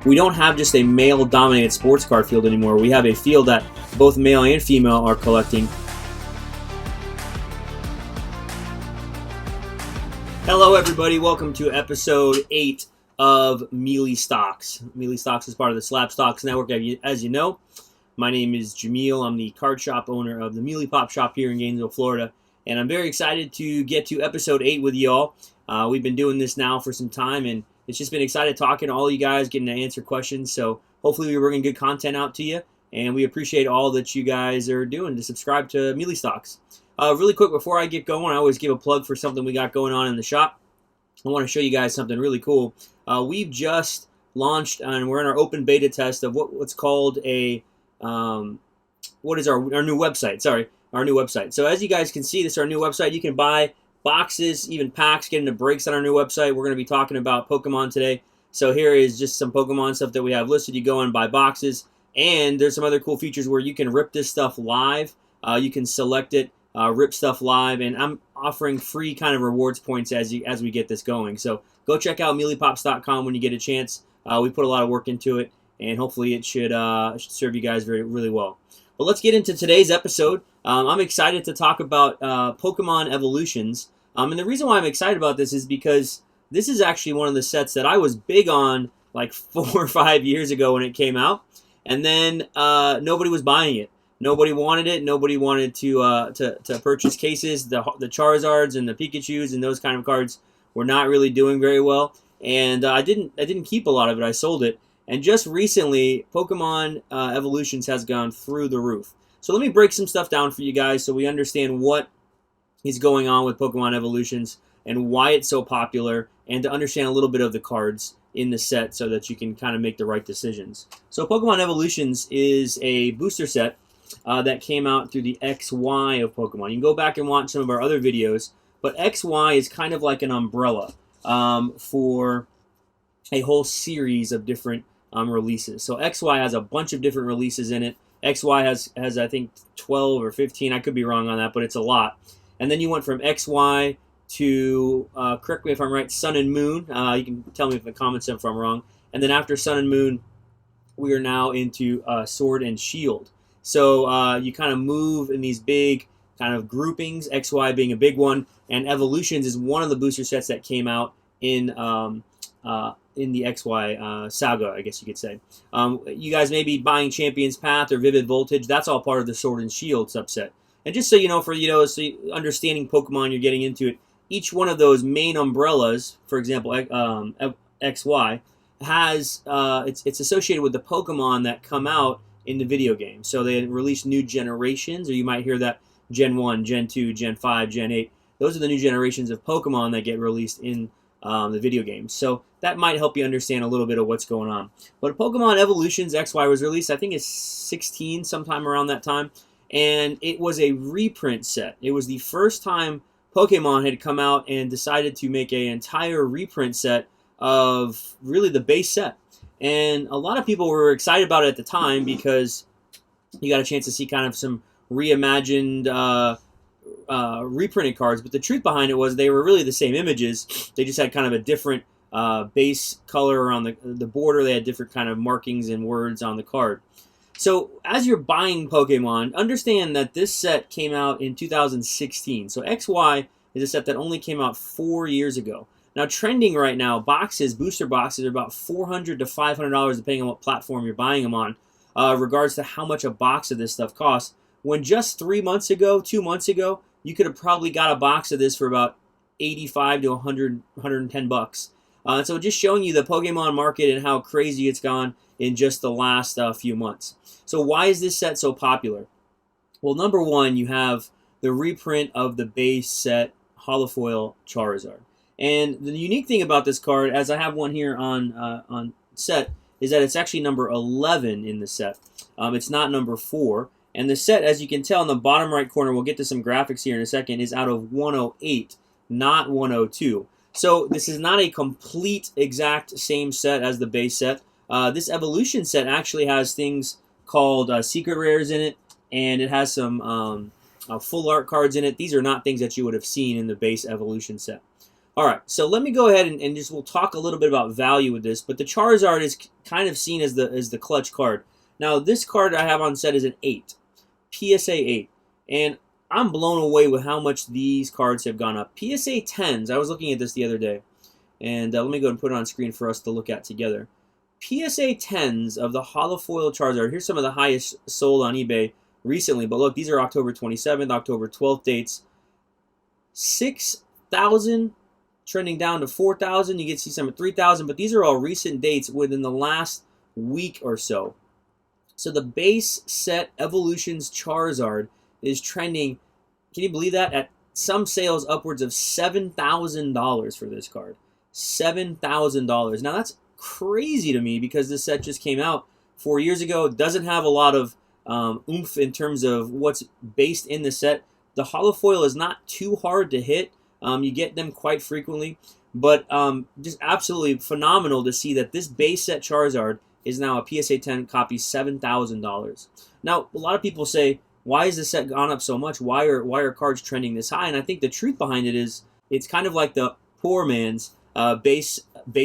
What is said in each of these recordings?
we don't have just a male-dominated sports card field anymore. We have a field that both male and female are collecting. Hello, everybody. Welcome to episode 8 of Meelystox. Meelystox is part of the Slabstox network, as you know. My name is Jameel. I'm the card shop owner of the Mealy Pop shop here in Gainesville, Florida. And I'm very excited to get to episode 8 with y'all. We've been doing this now for some time, and it's just been excited talking to all you guys, getting to answer questions. So hopefully we're bringing good content out to you, and we appreciate all that you guys are doing to subscribe to Meelystox. Really quick, before I get going, I always give a plug for something we got going on in the shop. I want to show you guys something really cool. We've just launched, and we're in our open beta test of what's called a, what is our new website? Sorry, our new website. So as you guys can see, this is our new website. You can buy boxes, even packs, get into breaks on our new website. We're going to be talking about Pokemon today. So here is just some Pokemon stuff that we have listed. You go and buy boxes, and there's some other cool features where you can rip this stuff live. You can select it, rip stuff live, and I'm offering free kind of rewards points as we get this going. So go check out meelypops.com when you get a chance. We put a lot of work into it, and hopefully it should serve you guys really well. But let's get into today's episode. I'm excited to talk about Pokemon Evolutions. And the reason why I'm excited about this is because this is actually one of the sets that I was big on like 4 or 5 years ago when it came out. And then nobody was buying it. Nobody wanted it. Nobody wanted to purchase cases. The Charizards and the Pikachus and those kind of cards were not really doing very well. And I didn't keep a lot of it. I sold it. And just recently, Pokemon Evolutions has gone through the roof. So let me break some stuff down for you guys so we understand what is going on with Pokemon Evolutions and why it's so popular, and to understand a little bit of the cards in the set so that you can kind of make the right decisions. So Pokemon Evolutions is a booster set that came out through the XY of Pokemon. You can go back and watch some of our other videos, but XY is kind of like an umbrella for a whole series of different releases. So XY has a bunch of different releases in it. XY has I think 12 or 15. I could be wrong on that, but it's a lot. And then you went from XY to, correct me if I'm right, Sun and Moon. You can tell me in the comments if I'm wrong. And then after Sun and Moon, we are now into Sword and Shield. So you kind of move in these big kind of groupings, XY being a big one. And Evolutions is one of the booster sets that came out in the XY saga, I guess you could say. You guys may be buying Champion's Path or Vivid Voltage. That's all part of the Sword and Shield subset. And just so you know, so understanding Pokemon, you're getting into it, each one of those main umbrellas, for example, XY, has it's associated with the Pokemon that come out in the video game. So they release new generations, or you might hear that Gen 1, Gen 2, Gen 5, Gen 8. Those are the new generations of Pokemon that get released in the video games. So that might help you understand a little bit of what's going on. But Pokemon Evolutions XY was released, I think it's 16, sometime around that time. And it was a reprint set. It was the first time Pokemon had come out and decided to make an entire reprint set of really the base set. And a lot of people were excited about it at the time because you got a chance to see kind of some reimagined reprinted cards. But the truth behind it was they were really the same images. They just had kind of a different base color around the border. They had different kind of markings and words on the card. So as you're buying Pokemon, understand that this set came out in 2016. So XY is a set that only came out 4 years ago. Now trending right now, booster boxes are about $400 to $500 depending on what platform you're buying them on, regards to how much a box of this stuff costs. When just 2 months ago, you could have probably got a box of this for about 85 to 100, 110 bucks. So just showing you the Pokemon market and how crazy it's gone in just the last few months. So why is this set so popular? Well, number one, you have the reprint of the base set Holofoil Charizard. And the unique thing about this card, as I have one here on set, is that it's actually number 11 in the set. It's not number 4. And the set, as you can tell in the bottom right corner, we'll get to some graphics here in a second, is out of 108, not 102. So this is not a complete exact same set as the base set. This Evolution set actually has things called secret rares in it, and it has some full art cards in it. These are not things that you would have seen in the base Evolution set. All right, so let me go ahead and just we'll talk a little bit about value with this. But the Charizard is kind of seen as the clutch card. Now this card I have on set is an 8, PSA 8, and I'm blown away with how much these cards have gone up. PSA 10s. I was looking at this the other day, and let me go and put it on screen for us to look at together. PSA 10s of the holofoil Charizard. Here's some of the highest sold on eBay recently. But look, these are October 27th, October 12th dates. 6,000. Trending down to 4,000. You get to see some at 3,000, but these are all recent dates within the last week or so. So the base set Evolutions Charizard is trending, can you believe that? At some sales upwards of $7,000 for this card. $7,000. Now that's crazy to me because this set just came out 4 years ago. It doesn't have a lot of oomph in terms of what's based in the set. The holofoil is not too hard to hit. You get them quite frequently, but just absolutely phenomenal to see that this base set Charizard is now a PSA 10 copy, $7,000. Now, a lot of people say, why has this set gone up so much? Why are cards trending this high? And I think the truth behind it is it's kind of like the poor man's base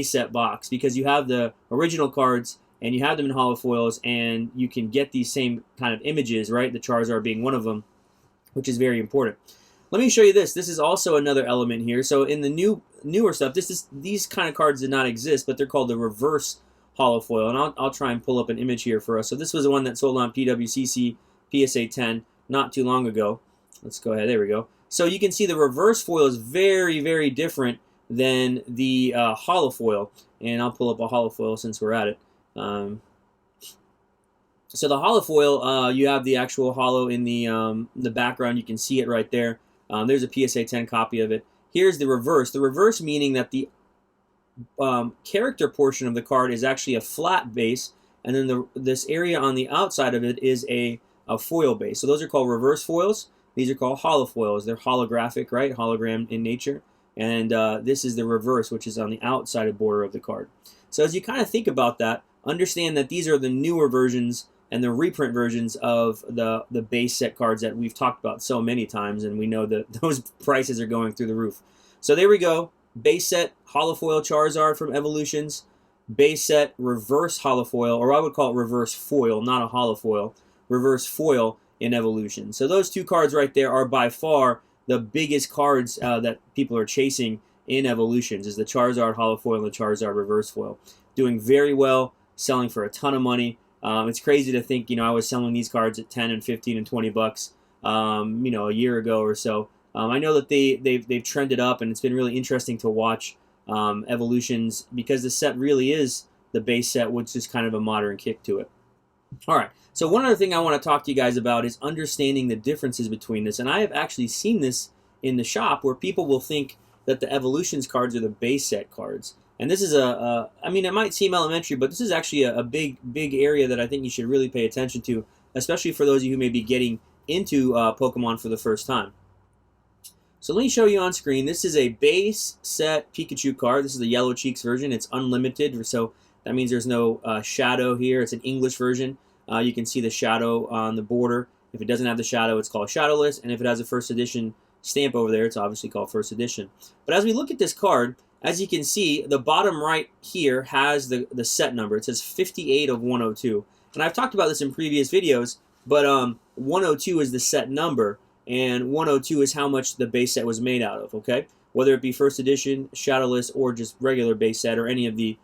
set box, because you have the original cards and you have them in holofoils, and you can get these same kind of images, right? The Charizard being one of them, which is very important. Let me show you this. This is also another element here. So in the newer stuff, these kind of cards did not exist, but they're called the reverse holofoil. And I'll try and pull up an image here for us. So this was the one that sold on PWCC PSA 10 not too long ago. Let's go ahead. There we go. So you can see the reverse foil is very, very different than the holofoil. And I'll pull up a holofoil since we're at it. So the holofoil, you have the actual holo in the background. You can see it right there. There's a PSA 10 copy of it. Here's the reverse. The reverse meaning that the character portion of the card is actually a flat base, and then this area on the outside of it is a foil base. So those are called reverse foils. These are called holofoils. They're holographic, right? Hologram in nature. And this is the reverse, which is on the outside border of the card. So as you kind of think about that, understand that these are the newer versions and the reprint versions of the base set cards that we've talked about so many times, and we know that those prices are going through the roof. So there we go. Base set holofoil Charizard from Evolutions. Base set reverse holofoil, or I would call it reverse foil, not a holofoil. Reverse foil in Evolution. So those two cards right there are by far the biggest cards that people are chasing in Evolutions, is the Charizard holofoil and the Charizard reverse foil. Doing very well, selling for a ton of money. It's crazy to think, I was selling these cards at 10 and 15 and 20 bucks, a year ago or so. I know that they've trended up, and it's been really interesting to watch Evolutions, because the set really is the base set with just kind of a modern kick to it. All right, so one other thing I want to talk to you guys about is understanding the differences between this, and I have actually seen this in the shop where people will think that the Evolutions cards are the base set cards. And this is it might seem elementary, but this is actually a big area that I think you should really pay attention to, especially for those of you who may be getting into Pokemon for the first time. So let me show you on screen. This is a base set Pikachu card. This is the Yellow Cheeks version. It's unlimited, so that means there's no shadow here. It's an English version. You can see the shadow on the border. If it doesn't have the shadow, it's called shadowless, and if it has a first edition stamp over there, it's obviously called first edition. But as we look at this card, as you can see, the bottom right here has the set number. It says 58 of 102. And I've talked about this in previous videos, but 102 is the set number, and 102 is how much the base set was made out of, okay? Whether it be first edition, shadowless, or just regular base set, or any of the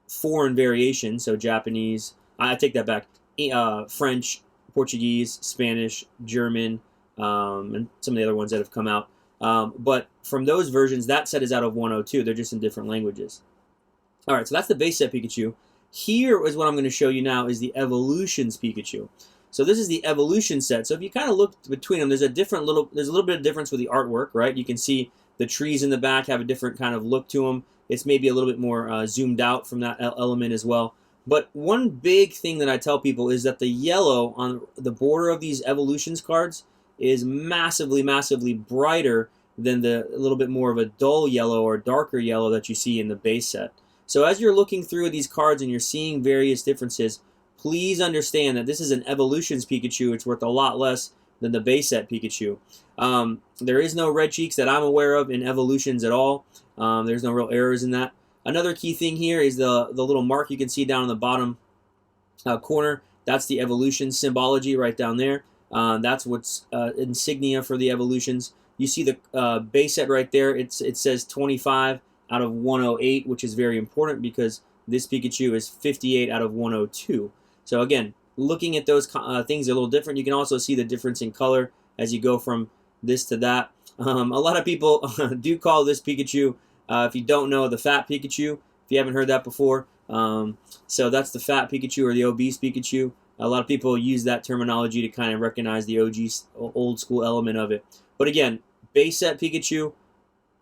foreign variations, so Japanese, I take that back, French, Portuguese, Spanish, German, and some of the other ones that have come out. But from those versions, that set is out of 102. They're just in different languages. All right, so that's the base set Pikachu. Here is what I'm going to show you now is the Evolutions Pikachu. So this is the Evolution set. So if you kind of look between them, there's a little bit of difference with the artwork, right? You can see the trees in the back have a different kind of look to them. It's maybe a little bit more zoomed out from that element as well. But one big thing that I tell people is that the yellow on the border of these Evolutions cards is massively, massively brighter than a little bit more of a dull yellow or darker yellow that you see in the base set. So as you're looking through these cards and you're seeing various differences, please understand that this is an Evolutions Pikachu. It's worth a lot less than the base set Pikachu. There is no red cheeks that I'm aware of in evolutions at all. There's no real errors in that. Another key thing here is the little mark you can see down in the bottom corner. That's the evolution symbology right down there. That's what's insignia for the evolutions. You see the base set right there. It says 25 out of 108, which is very important because this Pikachu is 58 out of 102. So again, looking at those things a little different. You can also see the difference in color as you go from this to that. A lot of people do call this Pikachu, if you don't know, the fat Pikachu. If you haven't heard that before. So that's the fat Pikachu or the obese Pikachu. A lot of people use that terminology to kind of recognize the OG old school element of it. But again, base set Pikachu,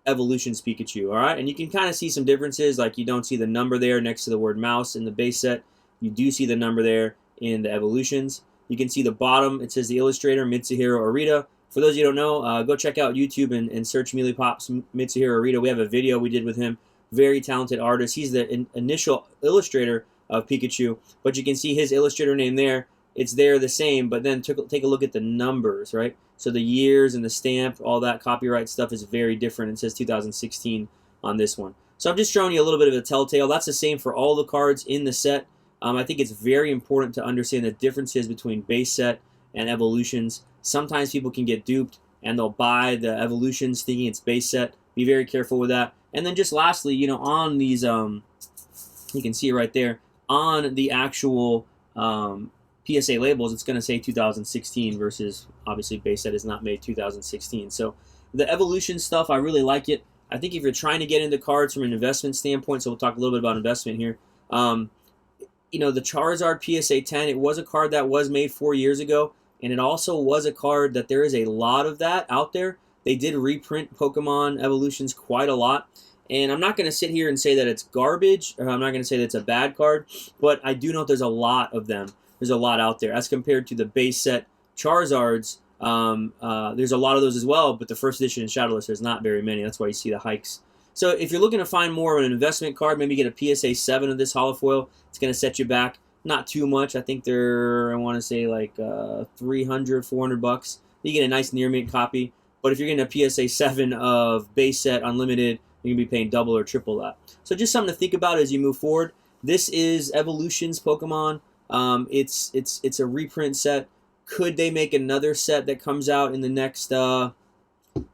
evolutions Pikachu, all right? And you can kind of see some differences, like you don't see the number there next to the word mouse in the base set. You do see the number there in the evolutions. You can see the bottom, it says the illustrator, Mitsuhiro Arita. For those of you who don't know, go check out YouTube and search Meelypops Mitsuhiro Arita. We have a video we did with him. Very talented artist. He's the initial illustrator of Pikachu, but you can see his illustrator name there. It's there the same, but then take a look at the numbers, right? So the years and the stamp, all that copyright stuff is very different. It says 2016 on this one. So I'm just showing you a little bit of a telltale. That's the same for all the cards in the set. I think it's very important to understand the differences between base set and evolutions. Sometimes people can get duped and they'll buy the evolutions thinking it's base set. Be very careful with that. And then just lastly, you know, on these, you can see it right there, on the actual PSA labels, it's going to say 2016 versus obviously base set is not made 2016. So the evolution stuff, I really like it. I think if you're trying to get into cards from an investment standpoint, so we'll talk a little bit about investment here. You know, the Charizard PSA 10, it was a card that was made 4 years ago, and it also was a card that there is a lot of that out there. They did reprint Pokemon Evolutions quite a lot, and I'm not going to sit here and say that it's garbage, or I'm not going to say that it's a bad card, but I do know there's a lot of them. There's a lot out there. As compared to the base set Charizards, there's a lot of those as well, but the first edition and Shadowless, there's not very many. That's why you see the hikes. So if you're looking to find more of an investment card, maybe get a PSA 7 of this holofoil. It's going to set you back not too much. I think they're, I want to say like $300, $400. You get a nice near mint copy. But if you're getting a PSA 7 of base set unlimited, you're going to be paying double or triple that. So just something to think about as you move forward. This is Evolutions Pokemon. It's a reprint set. Could they make another set that comes out in the next 2,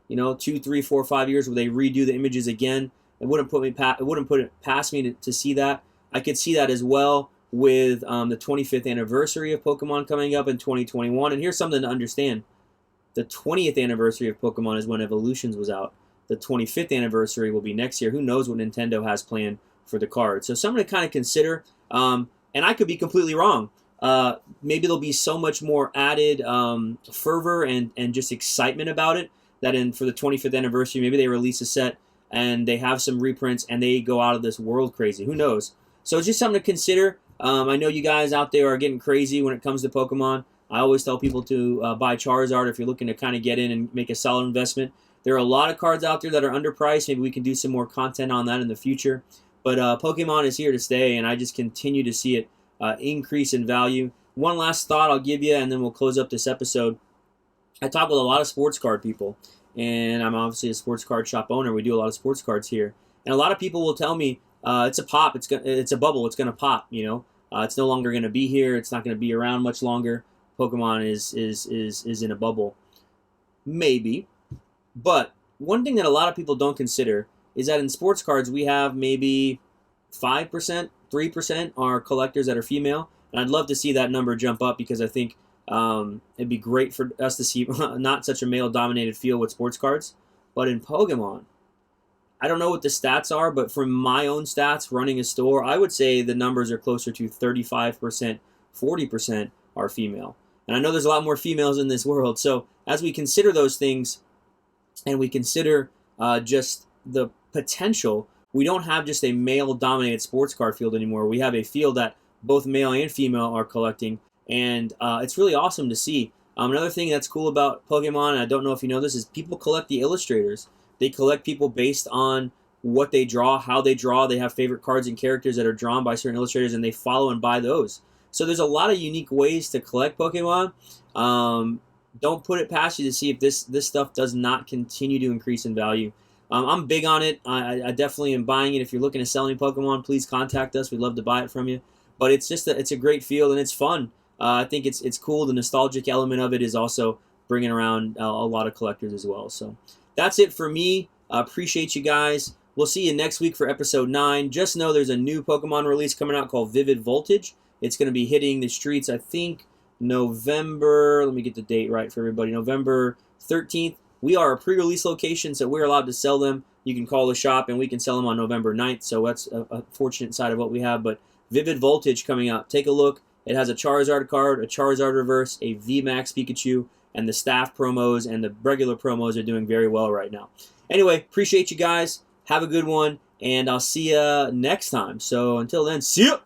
3, 4, 5 years where they redo the images again? It wouldn't put it past me to see that. I could see that as well with the 25th anniversary of Pokemon coming up in 2021. And here's something to understand. The 20th anniversary of Pokemon is when Evolutions was out. The 25th anniversary will be next year. Who knows what Nintendo has planned for the card. So something to kind of consider. And I could be completely wrong. Maybe there'll be so much more added fervor and just excitement about it that for the 25th anniversary, maybe they release a set and they have some reprints and they go out of this world crazy. Who knows? So it's just something to consider. I know you guys out there are getting crazy when it comes to Pokemon. I always tell people to buy Charizard if you're looking to kind of get in and make a solid investment. There are a lot of cards out there that are underpriced. Maybe we can do some more content on that in the future. But Pokemon is here to stay, and I just continue to see it increase in value. One last thought I'll give you, and then we'll close up this episode. I talk with a lot of sports card people, and I'm obviously a sports card shop owner. We do a lot of sports cards here. And a lot of people will tell me, it's a pop, it's a bubble, it's going to pop, you know. It's no longer going to be here. It's not going to be around much longer. Pokemon is in a bubble. Maybe. But one thing that a lot of people don't consider is that in sports cards, we have maybe 5%, 3% are collectors that are female. And I'd love to see that number jump up because I think it'd be great for us to see not such a male-dominated field with sports cards. But in Pokemon, I don't know what the stats are, but from my own stats running a store, I would say the numbers are closer to 35%, 40% are female. And I know there's a lot more females in this world. So as we consider those things and we consider just the potential, we don't have just a male-dominated sports card field anymore. We have a field that both male and female are collecting, and it's really awesome to see. Another thing that's cool about Pokemon, and I don't know if you know this, is people collect the illustrators. They collect people based on what they draw, how they draw. They have favorite cards and characters that are drawn by certain illustrators, and they follow and buy those. So there's a lot of unique ways to collect Pokemon. don't put it past you to see if this stuff does not continue to increase in value. I'm big on it. I definitely am buying it. If you're looking to sell any Pokemon, please contact us. We'd love to buy it from you. But it's just it's a great field and it's fun. I think it's cool. The nostalgic element of it is also bringing around a lot of collectors as well. So that's it for me. Appreciate you guys. We'll see you next week for episode 9. Just know there's a new Pokemon release coming out called Vivid Voltage. It's going to be hitting the streets, I think, November, let me get the date right for everybody, November 13th. We are a pre-release location, so we're allowed to sell them. You can call the shop, and we can sell them on November 9th, so that's a fortunate side of what we have. But Vivid Voltage coming out. Take a look. It has a Charizard card, a Charizard reverse, a VMAX Pikachu, and the staff promos and the regular promos are doing very well right now. Anyway, appreciate you guys. Have a good one, and I'll see you next time. So until then, see ya!